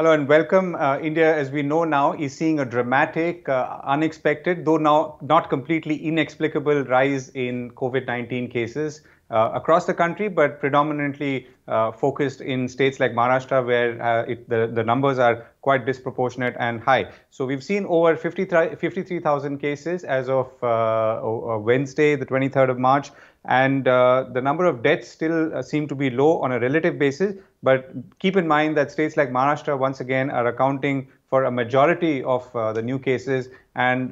Hello and welcome. India, as we know now, is seeing a dramatic, unexpected, though now not completely inexplicable rise in COVID-19 cases across the country, but predominantly focused in states like Maharashtra, where the numbers are quite disproportionate and high. So we've seen over 53,000 cases as of Wednesday, the 23rd of March, and the number of deaths still seem to be low on a relative basis. But keep in mind that states like Maharashtra, once again, are accounting for a majority of the new cases. And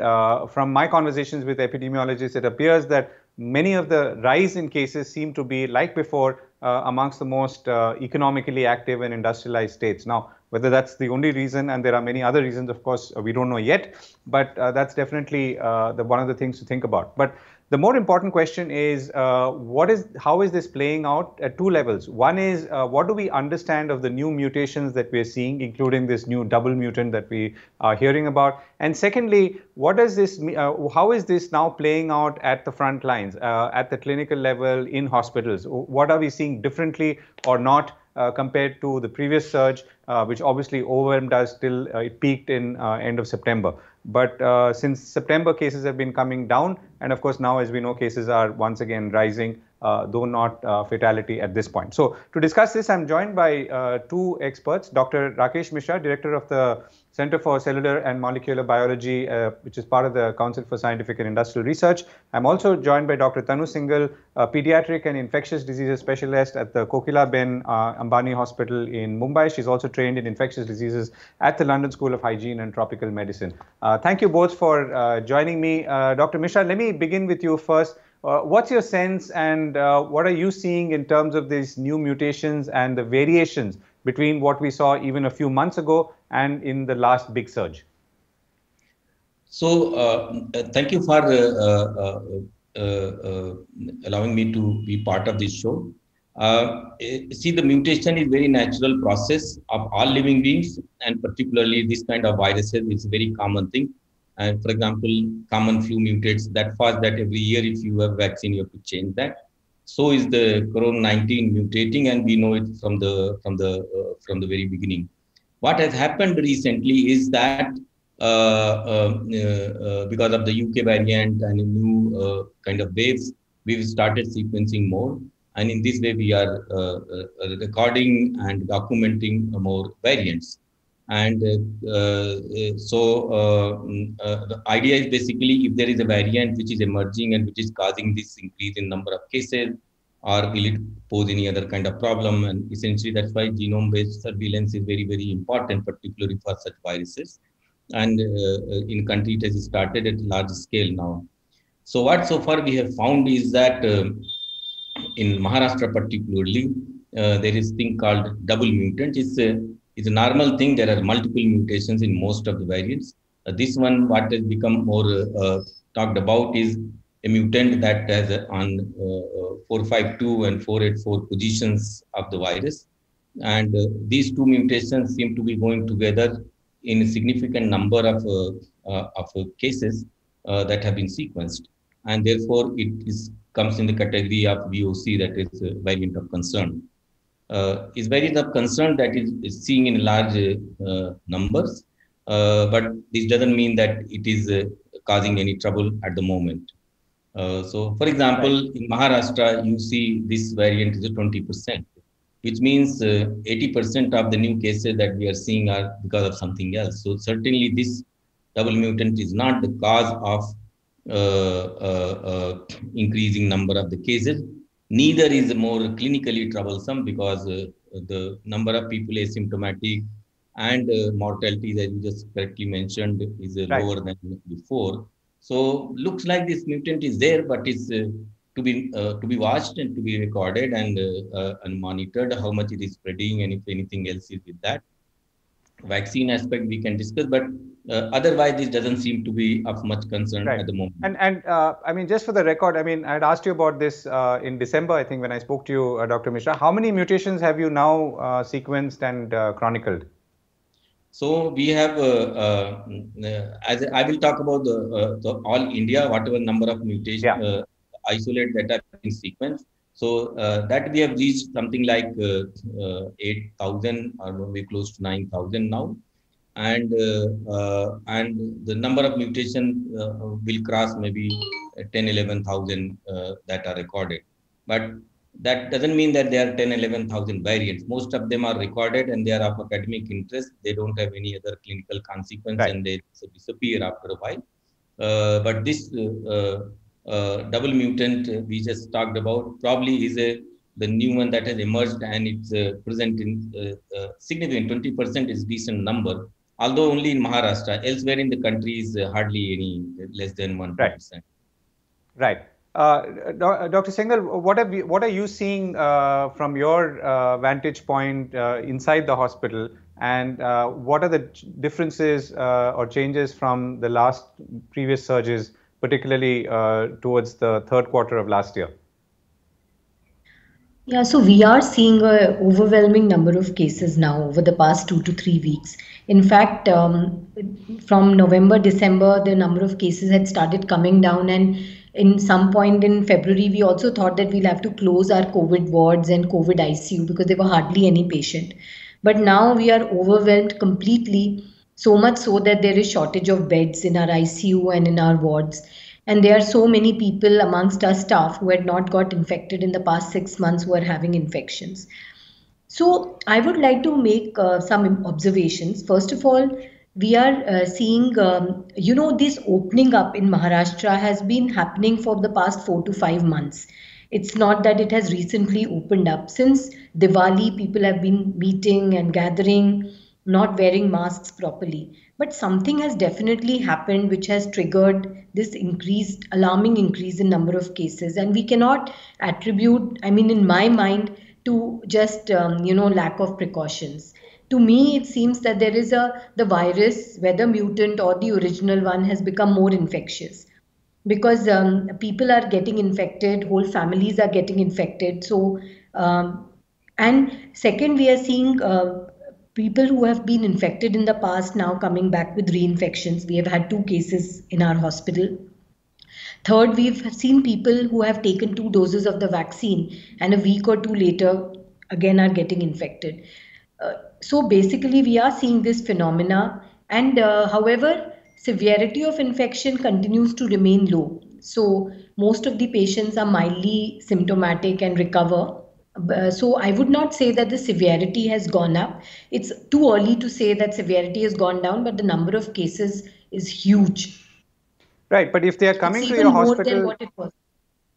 from my conversations with epidemiologists, it appears that many of the rise in cases seem to be, like before, amongst the most economically active and industrialized states. Now, whether that's the only reason, and there are many other reasons, of course, we don't know yet, but that's definitely one of the things to think about. But the more important question is, how is this playing out at two levels? One is, what do we understand of the new mutations that we're seeing, including this new double mutant that we are hearing about? And secondly, how is this now playing out at the front lines, at the clinical level in hospitals? What are we seeing differently or not compared to the previous surge, which obviously overwhelmed us till it peaked in end of September. But since September, cases have been coming down. And of course, now, as we know, cases are once again rising, though not fatality at this point. So to discuss this, I'm joined by two experts, Dr. Rakesh Mishra, Director of the Center for Cellular and Molecular Biology, which is part of the Council for Scientific and Industrial Research. I'm also joined by Dr. Tanu Singhal, a pediatric and infectious diseases specialist at the Kokilaben Ambani Hospital in Mumbai. She's also trained in infectious diseases at the London School of Hygiene and Tropical Medicine. Thank you both for joining me. Dr. Mishra, let me begin with you first. What's your sense, and what are you seeing in terms of these new mutations and the variations between what we saw even a few months ago and in the last big surge? So, thank you for allowing me to be part of this show. See, the mutation is very natural process of all living beings, and particularly this kind of viruses is a very common thing. And for example, common flu mutates that fast that every year, if you have vaccine, you have to change that. So is the Corona-19 mutating, and we know it from the very beginning. What has happened recently is that because of the UK variant and new kind of waves, we've started sequencing more. And in this way, we are recording and documenting more variants. And the idea is basically, if there is a variant which is emerging and which is causing this increase in number of cases, or will it pose any other kind of problem? And essentially, that's why genome-based surveillance is very, very important, particularly for such viruses. And in country, it has started at large scale now. So what so far we have found is that in Maharashtra particularly, there is a thing called double mutant. It's a normal thing. There are multiple mutations in most of the variants. This one, what has become more talked about is a mutant that has on 452 and 484 positions of the virus. And these two mutations seem to be going together in a significant number of cases that have been sequenced. And therefore, comes in the category of VOC, that is a variant of concern. Is variant of concern that is seen in large numbers, but this doesn't mean that it is causing any trouble at the moment. So, for example, in Maharashtra, you see this variant is 20%, which means 80% of the new cases that we are seeing are because of something else. So, certainly this double mutant is not the cause of increasing number of the cases. Neither is more clinically troublesome, because the number of people asymptomatic and mortality, that you just correctly mentioned, is lower than before. So looks like this mutant is there, but it's to be watched and to be recorded and monitored how much it is spreading, and if anything else is with that. Vaccine aspect we can discuss, but otherwise this doesn't seem to be of much concern at the moment. And I mean, just for the record, I mean, I'd asked you about this in December, I think, when I spoke to you, Dr. Mishra. How many mutations have you now sequenced and chronicled? So we have, as I will talk about the all India, whatever number of mutations, isolate that have been sequenced. So that we have reached something like 8,000 or maybe close to 9,000 now. And the number of mutations will cross maybe 10, 11,000 that are recorded. But that doesn't mean that there are 10, 11,000 variants. Most of them are recorded and they are of academic interest. They don't have any other clinical consequence, right, and they disappear after a while. But this double mutant we just talked about probably is the new one that has emerged, and it's present in significant 20% is decent number, although only in Maharashtra. Elsewhere in the country is hardly any, less than 1%. Right. Right. Dr. Sehgal, what are you seeing from your vantage point inside the hospital, and what are the differences or changes from the previous surges, particularly towards the third quarter of last year? Yeah, so we are seeing an overwhelming number of cases now over the past 2 to 3 weeks. In fact, from November, December, the number of cases had started coming down, and in some point in February, we also thought that we'll have to close our COVID wards and COVID ICU because there were hardly any patient. But now we are overwhelmed completely, so much so that there is shortage of beds in our ICU and in our wards. And there are so many people amongst our staff who had not got infected in the past 6 months who are having infections. So I would like to make some observations. First of all, we are seeing, this opening up in Maharashtra has been happening for the past 4 to 5 months. It's not that it has recently opened up. Since Diwali, people have been meeting and gathering, not wearing masks properly. But something has definitely happened which has triggered this alarming increase in number of cases. And we cannot attribute, in my mind, to just, lack of precautions. To me, it seems that there is the virus, whether mutant or the original one, has become more infectious. Because people are getting infected, whole families are getting infected. So, and second, we are seeing people who have been infected in the past now coming back with reinfections. We have had 2 cases in our hospital. Third, we've seen people who have taken 2 doses of the vaccine and a week or 2 later again are getting infected. So basically we are seeing this phenomena, and however, severity of infection continues to remain low. So most of the patients are mildly symptomatic and recover. So I would not say that the severity has gone up. It's too early to say that severity has gone down, but the number of cases is huge. Right, but if they are coming to your hospital,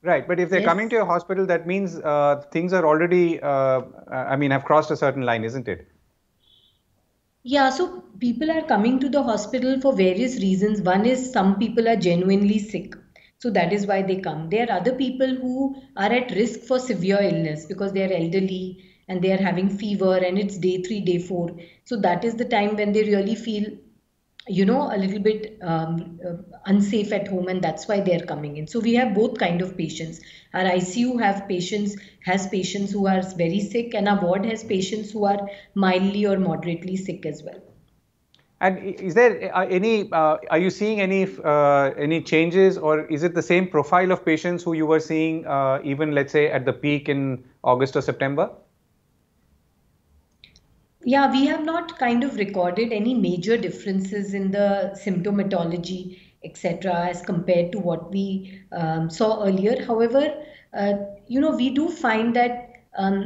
right, but if they're coming to your hospital, that means things are already, have crossed a certain line, isn't it? Yeah, so people are coming to the hospital for various reasons. One is some people are genuinely sick. So that is why they come. There are other people who are at risk for severe illness because they are elderly and they are having fever and it's day 3, day 4. So that is the time when they really feel, a little bit unsafe at home, and that's why they're coming in. So we have both kind of patients. Our ICU has patients who are very sick, and our ward has patients who are mildly or moderately sick as well. And is there are you seeing any changes, or is it the same profile of patients who you were seeing even, let's say, at the peak in August or September? Yeah, we have not kind of recorded any major differences in the symptomatology, etc., as compared to what we saw earlier. However, we do find that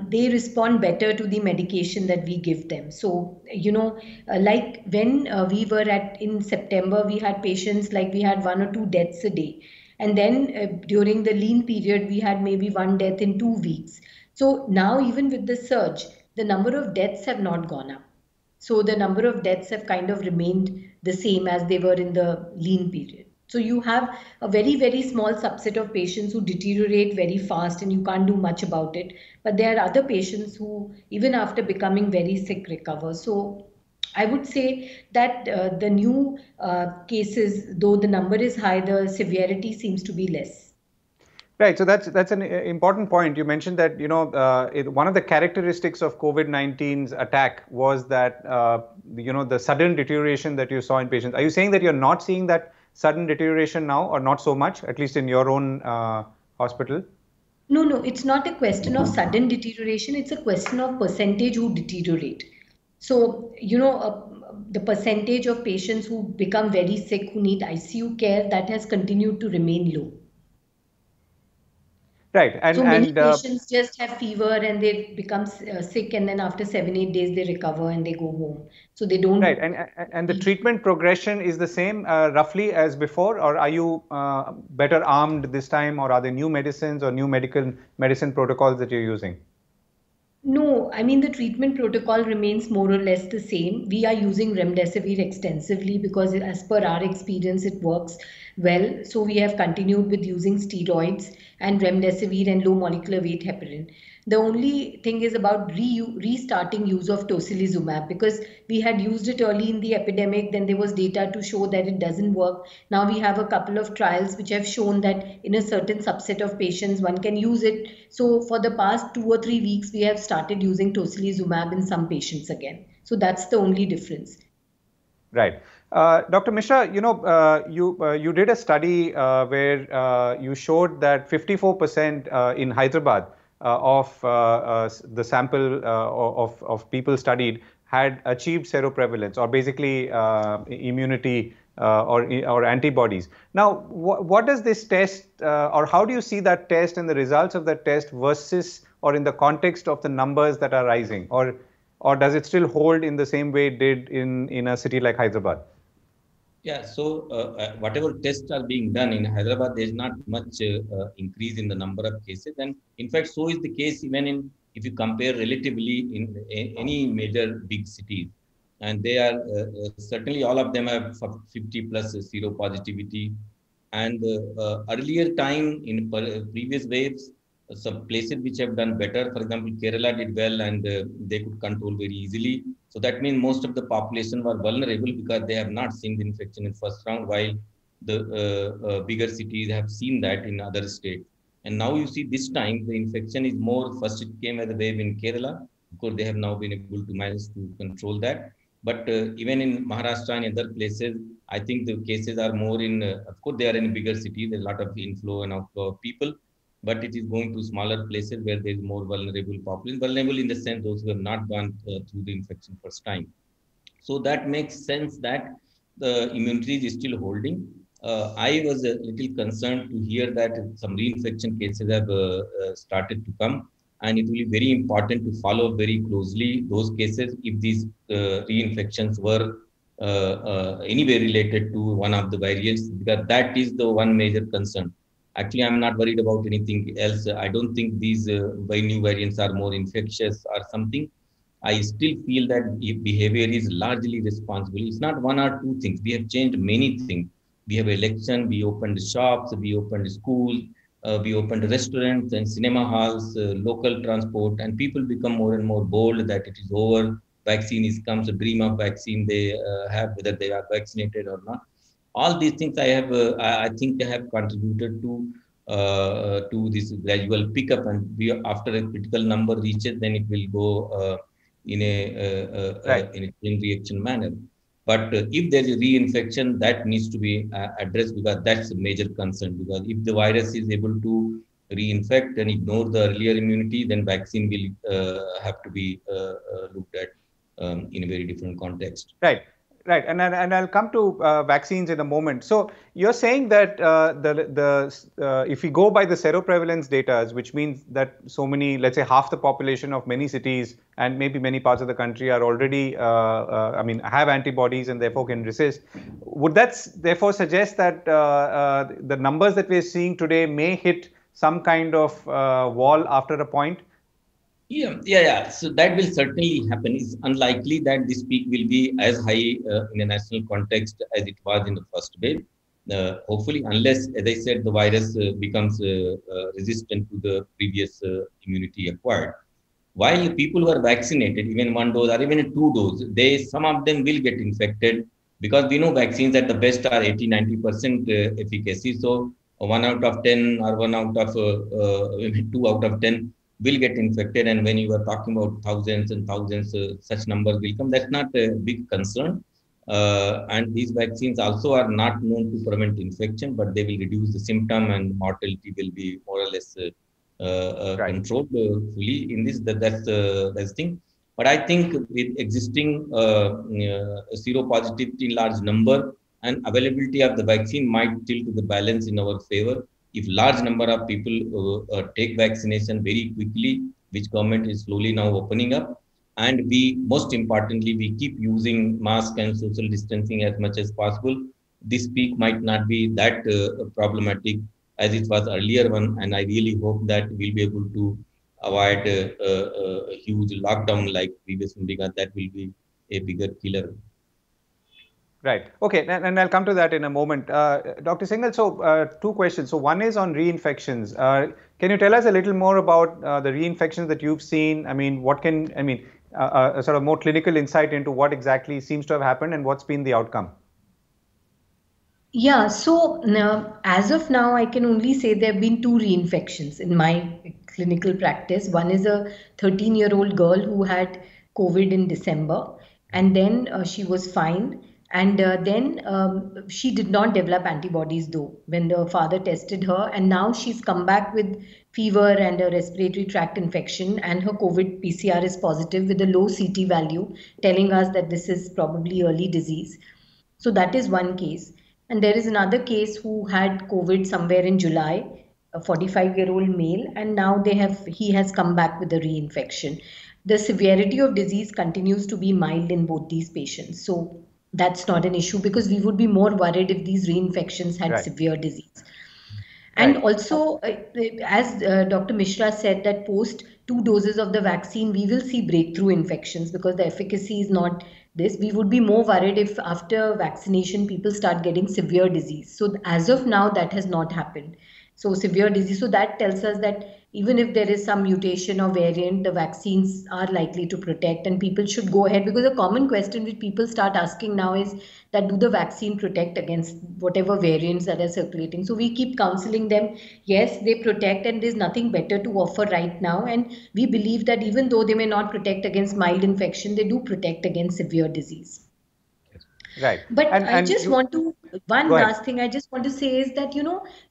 they respond better to the medication that we give them. So, like when we were in September, we had patients like we had 1 or 2 deaths a day. And then during the lean period, we had maybe 1 death in 2 weeks. So now even with the surge, the number of deaths have not gone up. So the number of deaths have kind of remained the same as they were in the lean period. So you have a very, very small subset of patients who deteriorate very fast and you can't do much about it. But there are other patients who, even after becoming very sick, recover. So I would say that the new cases, though the number is high, the severity seems to be less. Right. So that's an important point. You mentioned that, one of the characteristics of COVID-19's attack was that, the sudden deterioration that you saw in patients. Are you saying that you're not seeing that sudden deterioration now, or not so much, at least in your own hospital? No, no, it's not a question of sudden deterioration. It's a question of percentage who deteriorate. So, the percentage of patients who become very sick, who need ICU care, that has continued to remain low. Right. So many patients just have fever and they become sick, and then after 7-8 days they recover and they go home. So they don't. Right. And the treatment progression is the same roughly as before, or are you better armed this time, or are there new medicines or new medicine protocols that you're using? No, I mean the treatment protocol remains more or less the same. We are using remdesivir extensively because as per our experience it works well. So we have continued with using steroids and remdesivir and low molecular weight heparin. The only thing is about restarting use of tocilizumab because we had used it early in the epidemic. Then there was data to show that it doesn't work. Now we have a couple of trials which have shown that in a certain subset of patients one can use it. So for the past 2 or 3 weeks we have started using tocilizumab in some patients again. So that's the only difference. Right. Dr. Mishra, you did a study where you showed that 54% in Hyderabad of the sample of people studied had achieved seroprevalence, or basically immunity or antibodies. Now, what does this test, or how do you see that test and the results of that test versus, or in the context of the numbers that are rising, or does it still hold in the same way it did in a city like Hyderabad? Yeah, so whatever tests are being done in Hyderabad, there's not much increase in the number of cases. And in fact, so is the case even if you compare relatively in any major big cities. And they are certainly all of them have 50 plus seropositivity. And earlier time in previous waves, some places which have done better, for example, Kerala did well and they could control very easily. So that means most of the population were vulnerable because they have not seen the infection in first round, while the bigger cities have seen that in other states. And now you see this time the infection is more, first it came as a wave in Kerala. Of course, they have now been able to manage to control that. But even in Maharashtra and other places, I think the cases are more in, of course, they are in bigger cities, there's a lot of inflow and outflow of people, but it is going to smaller places where there is more vulnerable population, vulnerable in the sense those who have not gone through the infection first time. So that makes sense that the immunity is still holding. I was a little concerned to hear that some reinfection cases have started to come, and it will be very important to follow very closely those cases if these reinfections were anyway related to one of the variants, because that is the one major concern. Actually, I'm not worried about anything else. I don't think these new variants are more infectious or something. I still feel that behavior is largely responsible. It's not one or two things. We have changed many things. We have election, we opened shops, we opened schools, we opened restaurants and cinema halls, local transport, and people become more and more bold that it is over. Vaccine is comes, a dream of vaccine they have, whether they are vaccinated or not. All these things I think they have contributed to this gradual pickup, and after a critical number reaches, then it will go in a chain reaction manner. But if there is a reinfection, that needs to be addressed, because that's a major concern. Because if the virus is able to reinfect and ignore the earlier immunity, then vaccine will have to be looked at in a very different context. Right. Right, and I'll come to vaccines in a moment. So you're saying that if we go by the seroprevalence data, which means that so many, let's say half the population of many cities and maybe many parts of the country are already, have antibodies and therefore can resist. Would that therefore suggest that the numbers that we're seeing today may hit some kind of wall after a point? Yeah. So that will certainly happen. It's unlikely that this peak will be as high in a national context as it was in the first wave. Hopefully, unless, as I said, the virus becomes resistant to the previous immunity acquired. While people who are vaccinated, even one dose or even two doses, some of them will get infected, because we know vaccines at the best are 80-90% efficacy. So 1 out of 10 or 1 out of 2 out of 10 will get infected, and when you are talking about thousands and thousands, such numbers will come. That's not a big concern. And these vaccines also are not known to prevent infection, but they will reduce the symptom, and mortality will be more or less controlled fully in this. That's the thing. But I think with existing seropositivity in large number and availability of the vaccine might tilt the balance in our favor. If large number of people take vaccination very quickly, which government is slowly now opening up, and we most importantly we keep using mask and social distancing as much as possible, this peak might not be that problematic as it was earlier one, and I really hope that we'll be able to avoid a huge lockdown like previous one, because that will be a bigger killer. Right. Okay. And I'll come to that in a moment. Dr. Singhal, so two questions. So one is on reinfections. Can you tell us a little more about the reinfections that you've seen? I mean, a sort of more clinical insight into what exactly seems to have happened and what's been the outcome? Yeah, so as of now, I can only say there have been two reinfections in my clinical practice. One is a 13-year-old girl who had COVID in December, and then she was fine. And then she did not develop antibodies though when the father tested her, and now she's come back with fever and a respiratory tract infection, and her COVID PCR is positive with a low CT value, telling us that this is probably early disease. So that is one case. And there is another case who had COVID somewhere in July, a 45-year-old male, and now he has come back with a reinfection. The severity of disease continues to be mild in both these patients. So that's not an issue, because we would be more worried if these reinfections had severe disease. And also, as Dr. Mishra said, that post 2 doses of the vaccine, we will see breakthrough infections because the efficacy is not this. We would be more worried if after vaccination, people start getting severe disease. So as of now, that has not happened. So severe disease. So that tells us that even if there is some mutation or variant, the vaccines are likely to protect, and people should go ahead, because a common question which people start asking now is that do the vaccine protect against whatever variants that are circulating? So we keep counseling them. Yes, they protect, and there's nothing better to offer right now. And we believe that even though they may not protect against mild infection, they do protect against severe disease. Right. But I just want to, one last thing I just want to say is that,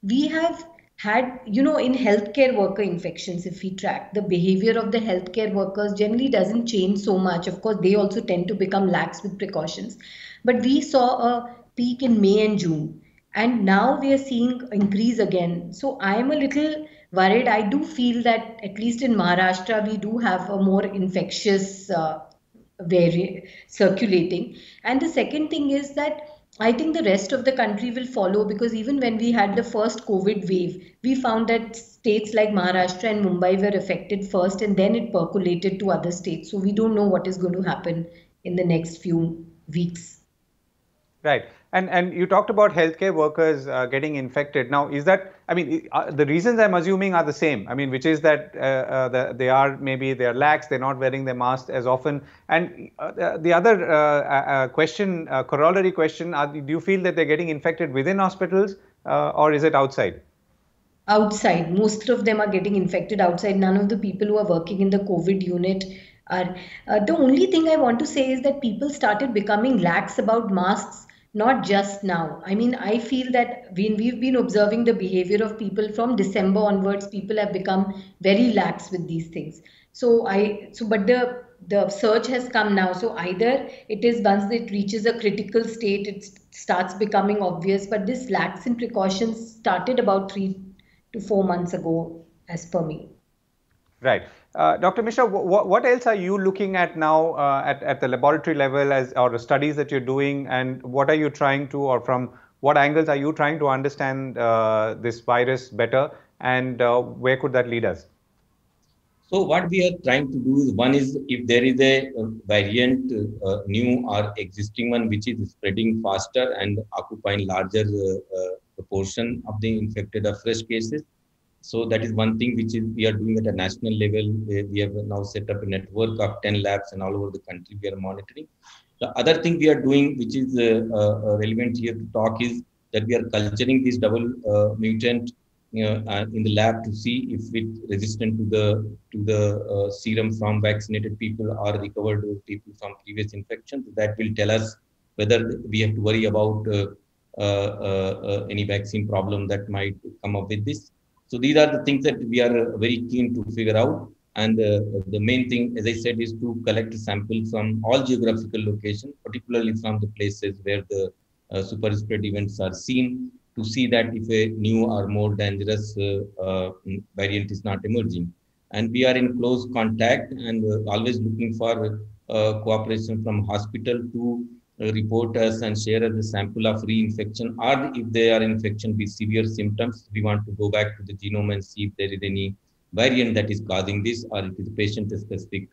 we have had, in healthcare worker infections, if we track the behavior of the healthcare workers, generally doesn't change so much. Of course, they also tend to become lax with precautions. But we saw a peak in May and June, and now we are seeing increase again. So I am a little worried. I do feel that at least in Maharashtra, we do have a more infectious circulating. And the second thing is that I think the rest of the country will follow, because even when we had the first COVID wave, we found that states like Maharashtra and Mumbai were affected first, and then it percolated to other states. So we don't know what is going to happen in the next few weeks. Right. And you talked about healthcare workers getting infected. Now, is that, the reasons I'm assuming are the same. Which is that they are lax, they're not wearing their masks as often. And the other question, corollary question, do you feel that they're getting infected within hospitals or is it outside? Outside. Most of them are getting infected outside. None of the people who are working in the COVID unit are. The only thing I want to say is that people started becoming lax about masks. Not just now. I feel that when we've been observing the behavior of people from December onwards, people have become very lax with these things. But the surge has come now. So either it is once it reaches a critical state, it starts becoming obvious. But this lax in precautions started about 3 to 4 months ago, as per me. Right. Dr. Mishra, what else are you looking at now at the laboratory level or the studies that you're doing, and what are you trying to, or from what angles are you trying to understand this virus better, and where could that lead us? So what we are trying to do is, one is if there is a variant, new or existing one, which is spreading faster and occupying larger proportion of the infected or fresh cases. So that is one thing which we are doing at a national level. We have now set up a network of 10 labs, and all over the country we are monitoring. The other thing we are doing, which is relevant here to talk, is that we are culturing this double mutant in the lab to see if it's resistant to the serum from vaccinated people or recovered people from previous infections. That will tell us whether we have to worry about any vaccine problem that might come up with this. So these are the things that we are very keen to figure out. And the main thing, as I said, is to collect a sample from all geographical locations, particularly from the places where the super spread events are seen, to see that if a new or more dangerous variant is not emerging. And we are in close contact and always looking for cooperation from hospital to report us and share us a sample of reinfection, or if they are infection with severe symptoms, we want to go back to the genome and see if there is any variant that is causing this, or it is patient-specific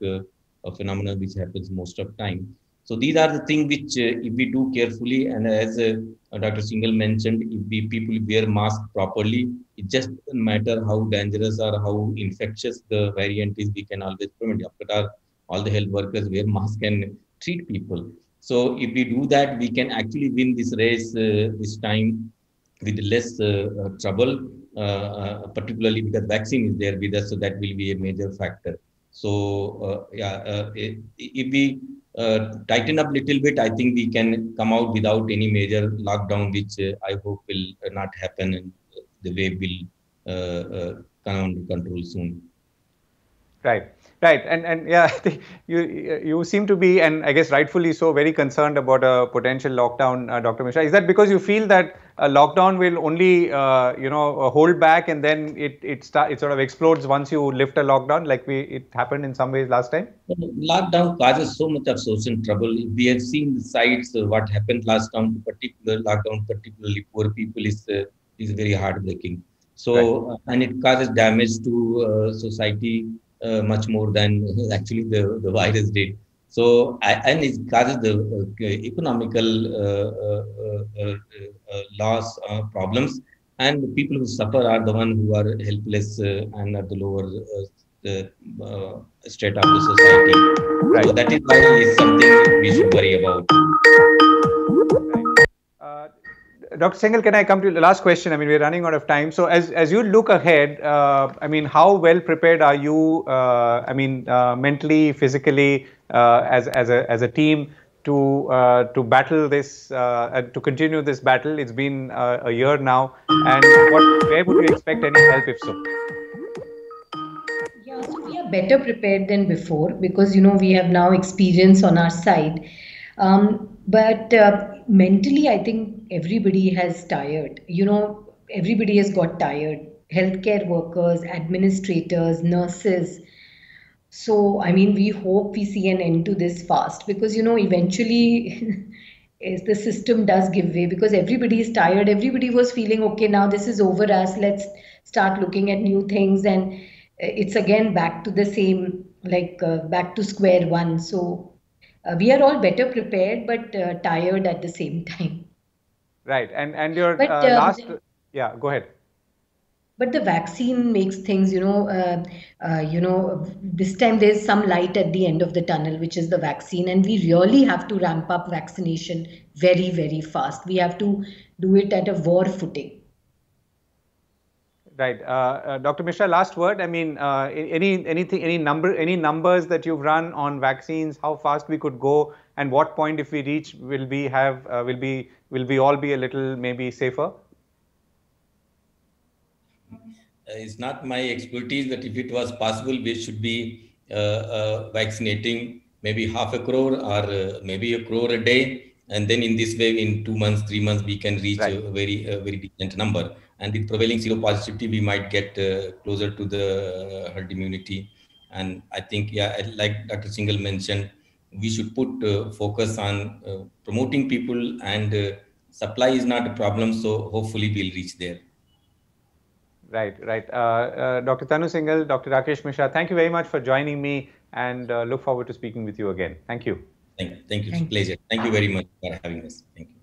phenomena which happens most of time. So these are the things which, if we do carefully, and as Dr. Singhal mentioned, if we people wear mask properly, it just doesn't matter how dangerous or how infectious the variant is, we can always prevent. After all the health workers wear mask and treat people. So if we do that, we can actually win this race this time with less trouble, particularly because vaccine is there with us, so that will be a major factor. So if we tighten up a little bit, I think we can come out without any major lockdown, which I hope will not happen, and the wave will come under control soon. Right. Right, and yeah, I think you seem to be, and I guess rightfully so, very concerned about a potential lockdown, Dr. Mishra. Is that because you feel that a lockdown will only, hold back, and then it sort of explodes once you lift a lockdown, like it happened in some ways last time? Lockdown causes so much of social trouble. We have seen the sites what happened last time. Particularly poor people is very heartbreaking. So right. And it causes damage to society. Much more than actually the virus did. So, and it causes the economical loss problems, and the people who suffer are the ones who are helpless and at the lower state of the society. Right. So that is why it's something we should worry about. Dr. Singhal, can I come to the last question? I mean, we're running out of time. So as you look ahead, I mean, how well prepared are you, mentally, physically, as a team to battle this, to continue this battle? It's been a year now. And where would you expect any help if so? Yeah, so we are better prepared than before because, we have now experience on our side. But mentally, I think everybody has tired. Everybody has got tired. Healthcare workers, administrators, nurses. So, I mean, we hope we see an end to this fast because, eventually the system does give way because everybody is tired. Everybody was feeling, okay, now this is over us. Let's start looking at new things. And it's again back to the same, back to square one. So, we are all better prepared, but tired at the same time. Right, and your last, yeah, go ahead. But the vaccine makes things, this time there's some light at the end of the tunnel, which is the vaccine, and we really have to ramp up vaccination very, very fast. We have to do it at a war footing. Right, Dr. Mishra, last word. I mean, any numbers that you've run on vaccines? How fast we could go, and what point, if we reach, will we all be a little maybe safer? It's not my expertise, but if it was possible, we should be vaccinating maybe 500 crore or maybe 1 crore a day, and then in this way, in 2 months, 3 months, we can reach a very decent number. And with prevailing seropositivity, we might get closer to the herd immunity. And I think, yeah, like Dr. Singhal mentioned, we should put focus on promoting people, and supply is not a problem. So hopefully we'll reach there. Right. Dr. Tanu Singhal, Dr. Rakesh Mishra, thank you very much for joining me, and look forward to speaking with you again. Thank you. Thank you. It's a pleasure. Thank you very much for having us. Thank you.